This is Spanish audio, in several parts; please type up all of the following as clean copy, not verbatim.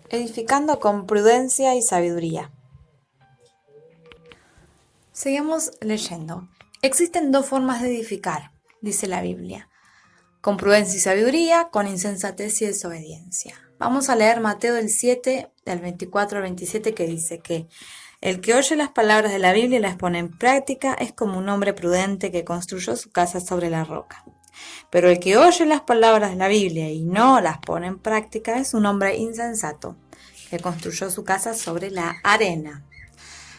Edificando con prudencia y sabiduría. Seguimos leyendo. Existen dos formas de edificar, dice la Biblia. Con prudencia y sabiduría, con insensatez y desobediencia. Vamos a leer Mateo del 7, del 24 al 27, que dice que el que oye las palabras de la Biblia y las pone en práctica es como un hombre prudente que construyó su casa sobre la roca. Pero el que oye las palabras de la Biblia y no las pone en práctica es un hombre insensato que construyó su casa sobre la arena.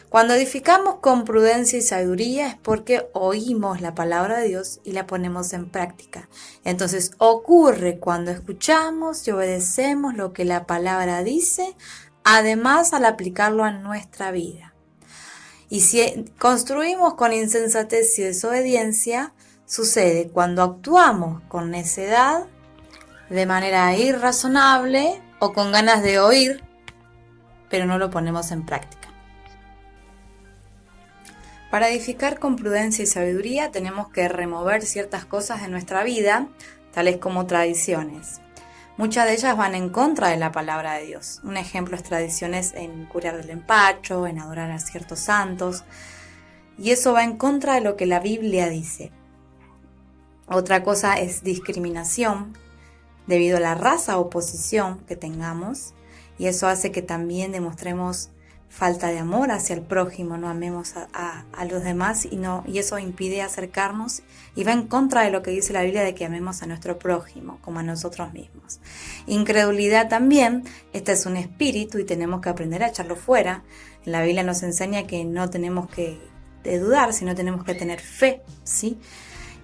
Cuando edificamos con prudencia y sabiduría es porque oímos la palabra de Dios y la ponemos en práctica. Entonces ocurre cuando escuchamos y obedecemos lo que la palabra dice, además al aplicarlo a nuestra vida. Y si construimos con insensatez y desobediencia, sucede cuando actuamos con necedad, de manera irrazonable o con ganas de oír, pero no lo ponemos en práctica. Para edificar con prudencia y sabiduría tenemos que remover ciertas cosas de nuestra vida, tales como tradiciones. Muchas de ellas van en contra de la palabra de Dios. Un ejemplo es tradiciones en curar del empacho, en adorar a ciertos santos, y eso va en contra de lo que la Biblia dice. Otra cosa es discriminación debido a la raza o posición que tengamos, y eso hace que también demostremos falta de amor hacia el prójimo, no amemos a los demás y eso impide acercarnos y va en contra de lo que dice la Biblia de que amemos a nuestro prójimo como a nosotros mismos. Incredulidad también, este es un espíritu y tenemos que aprender a echarlo fuera. La Biblia nos enseña que no tenemos que dudar, sino tenemos que tener fe, ¿sí?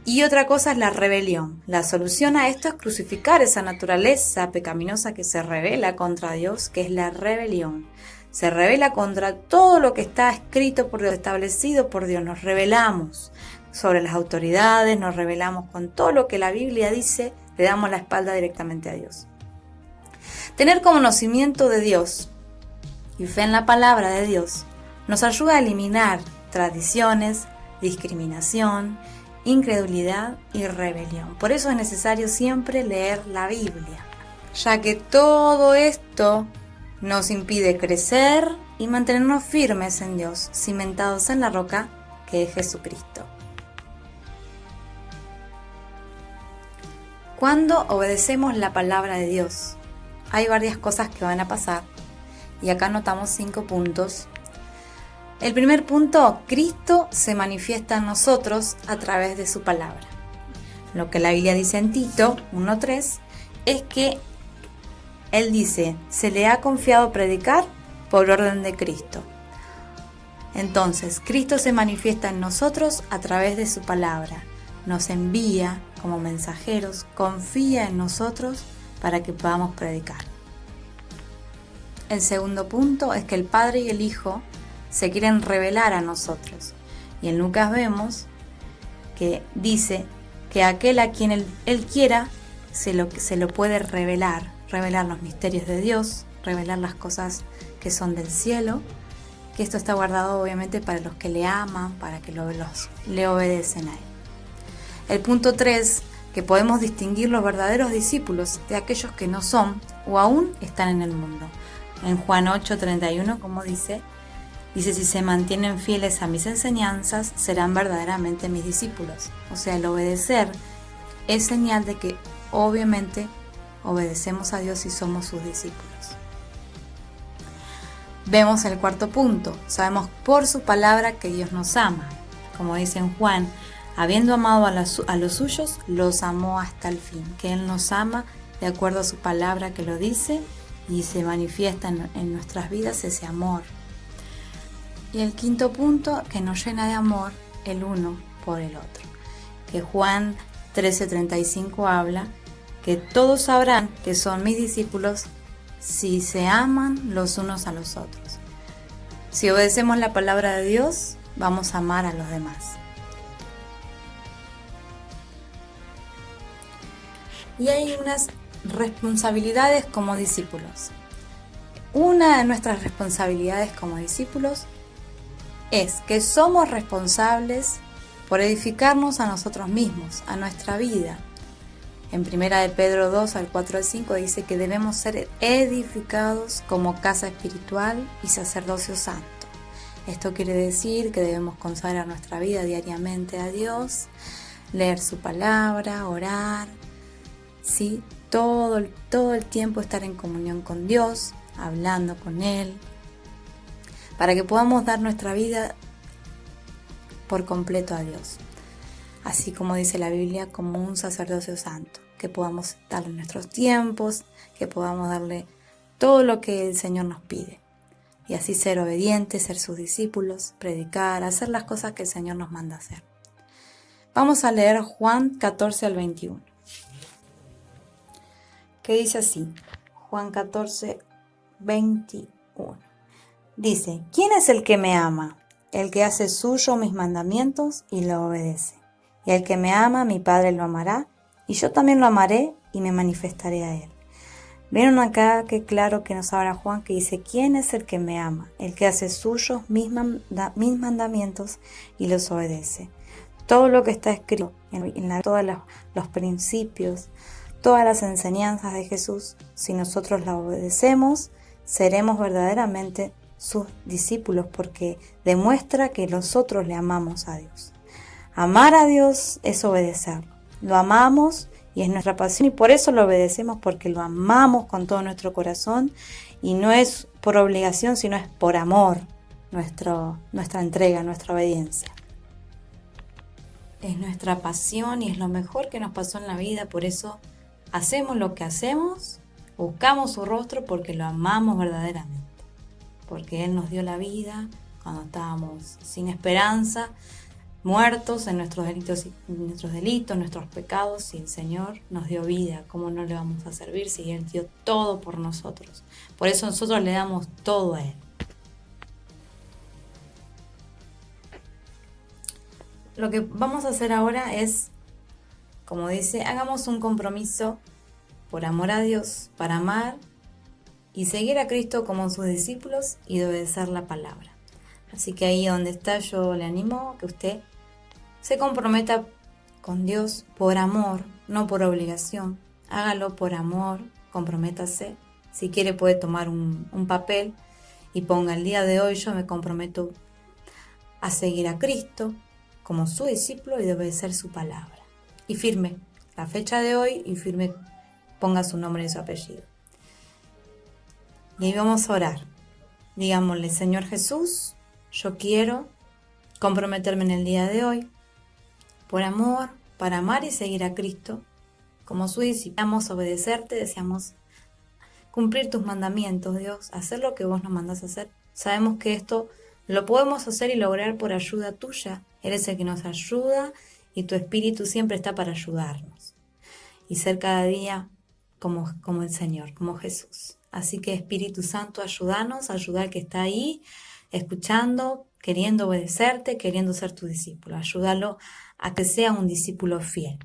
Y otra cosa es la rebelión. La solución a esto es crucificar esa naturaleza pecaminosa que se rebela contra Dios, que es la rebelión. Se rebela contra todo lo que está escrito por Dios, establecido por Dios. Nos rebelamos sobre las autoridades, nos rebelamos con todo lo que la Biblia dice, le damos la espalda directamente a Dios. Tener conocimiento de Dios y fe en la palabra de Dios nos ayuda a eliminar tradiciones, discriminación, incredulidad y rebelión. Por eso es necesario siempre leer la Biblia, ya que todo esto nos impide crecer y mantenernos firmes en Dios, cimentados en la roca que es Jesucristo. Cuando obedecemos la palabra de Dios, hay varias cosas que van a pasar y acá anotamos 5 puntos. El primer punto, Cristo se manifiesta en nosotros a través de su palabra. Lo que la Biblia dice en Tito 1:3 es que Él dice, se le ha confiado predicar por orden de Cristo. Entonces, Cristo se manifiesta en nosotros a través de su palabra. Nos envía como mensajeros, confía en nosotros para que podamos predicar. El segundo punto es que el Padre y el Hijo se quieren revelar a nosotros. Y en Lucas vemos que dice que aquel a quien él quiera se lo puede revelar los misterios de Dios, revelar las cosas que son del cielo, que esto está guardado obviamente para los que le aman, para que le obedecen a Él. El punto 3, que podemos distinguir los verdaderos discípulos de aquellos que no son o aún están en el mundo. En Juan 8:31, como dice, si se mantienen fieles a mis enseñanzas, serán verdaderamente mis discípulos. O sea, el obedecer es señal de que obviamente obedecemos a Dios y somos sus discípulos. Vemos el cuarto punto. Sabemos por su palabra que Dios nos ama. Como dice en Juan, habiendo amado a los suyos, los amó hasta el fin. Que Él nos ama de acuerdo a su palabra que lo dice y se manifiesta en nuestras vidas ese amor. Y el quinto punto, que nos llena de amor el uno por el otro. Que Juan 13:35 habla que todos sabrán que son mis discípulos si se aman los unos a los otros. Si obedecemos la palabra de Dios, vamos a amar a los demás. Y hay unas responsabilidades como discípulos. Una de nuestras responsabilidades como discípulos es que somos responsables por edificarnos a nosotros mismos, a nuestra vida. En 1 de Pedro 2, al 4 al 5 dice que debemos ser edificados como casa espiritual y sacerdocio santo. Esto quiere decir que debemos consagrar nuestra vida diariamente a Dios, leer su palabra, orar, ¿sí? Todo el tiempo estar en comunión con Dios, hablando con Él, para que podamos dar nuestra vida por completo a Dios. Así como dice la Biblia, como un sacerdocio santo, que podamos darle nuestros tiempos, que podamos darle todo lo que el Señor nos pide. Y así ser obedientes, ser sus discípulos, predicar, hacer las cosas que el Señor nos manda hacer. Vamos a leer Juan 14 al 21. Que dice así, Juan 14, 21. Dice, ¿quién es el que me ama? El que hace suyo mis mandamientos y lo obedece. Y el que me ama, mi Padre lo amará, y yo también lo amaré y me manifestaré a él. ¿Vieron acá qué claro que nos habla Juan, que dice, ¿quién es el que me ama? El que hace suyos mis mandamientos y los obedece. Todo lo que está escrito todos los principios, todas las enseñanzas de Jesús, si nosotros las obedecemos, seremos verdaderamente sus discípulos, porque demuestra que nosotros le amamos a Dios. Amar a Dios es obedecerlo. Lo amamos y es nuestra pasión y por eso lo obedecemos, porque lo amamos con todo nuestro corazón y no es por obligación, sino es por amor nuestra entrega, nuestra obediencia. Es nuestra pasión y es lo mejor que nos pasó en la vida, por eso hacemos lo que hacemos, buscamos su rostro porque lo amamos verdaderamente, porque Él nos dio la vida cuando estábamos sin esperanza, muertos en nuestros delitos, nuestros pecados, y el Señor nos dio vida. ¿Cómo no le vamos a servir si Él dio todo por nosotros? Por eso nosotros le damos todo a Él. Lo que vamos a hacer ahora es, como dice, hagamos un compromiso por amor a Dios, para amar y seguir a Cristo como sus discípulos y de obedecer la palabra. Así que ahí donde está, yo le animo a que usted se comprometa con Dios por amor, no por obligación. Hágalo por amor, comprométase. Si quiere puede tomar un papel y ponga el día de hoy yo me comprometo a seguir a Cristo como su discípulo y de obedecer su palabra. Y firme la fecha de hoy y firme, ponga su nombre y su apellido. Y ahí vamos a orar. Digámosle, Señor Jesús, yo quiero comprometerme en el día de hoy por amor, para amar y seguir a Cristo como su discípulo. Deseamos obedecerte, deseamos cumplir tus mandamientos, Dios, hacer lo que vos nos mandás a hacer. Sabemos que esto lo podemos hacer y lograr por ayuda tuya. Eres el que nos ayuda y tu Espíritu siempre está para ayudarnos. Y ser cada día como el Señor, como Jesús. Así que Espíritu Santo, ayúdanos, ayuda al que está ahí, escuchando, queriendo obedecerte, queriendo ser tu discípulo. Ayúdalo a que sea un discípulo fiel.